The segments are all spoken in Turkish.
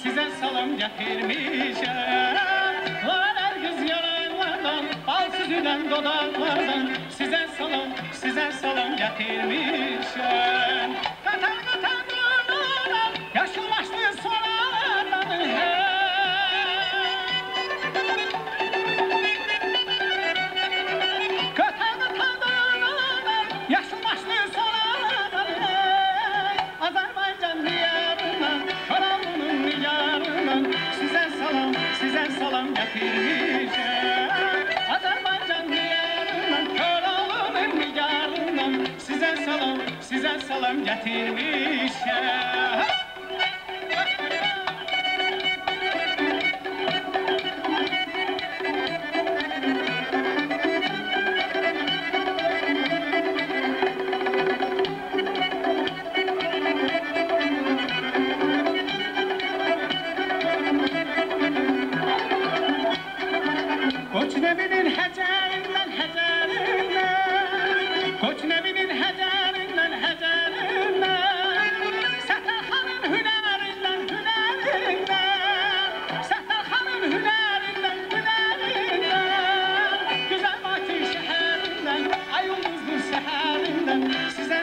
Size salam getirmişem. Laler göz yanaklardan, bal süzülen dodaklardan size salam getirmişem. Katar katar durmadan, yaşım başlı sonradan. Katar katar durmadan, yaşım başlı sonradan. Azerbaycan diyarından, Karaman'ın yarından size salam getirmişem. Azerbaycan diyarından, Karaman'ın yarından size salam getirmişem. Koç Nebi'nin hecerinden, Koç Nebi'nin hecerinden, Səttərxanın hünərindən, Səttərxanın hünərindən, Güzel Bakı şəhərindən, ay ulduzlu səhərindən size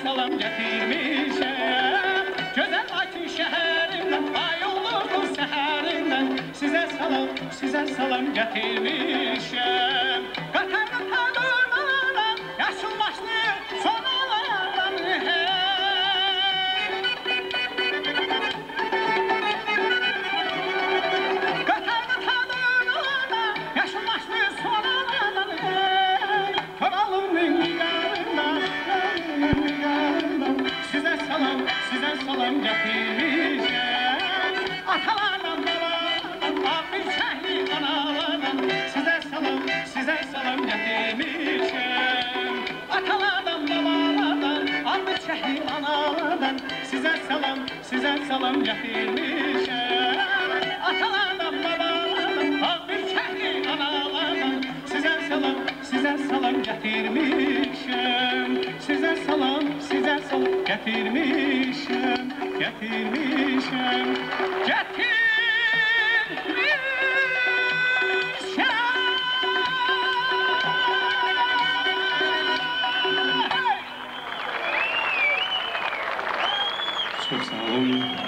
salam getirmişəm. Güzel Bakı şəhərindən, ay ulduzlu səhərindən size salam getirmişem. Qatar qatar durmadan, yaşım başlı sonalardan. Qatar qatar durmadan, yaşım başlı sonalardan. Kralımın yarından, size salam getirmişem. Atalardan babalardan, abi şehri analardan size salam getirmişem. Atalardan babalardan, abi şehri analardan size salam getirmişem. Atalardan babalardan, abi şehri analardan size salam getirmişem. Size salam getirmişem. Çok sağ olun.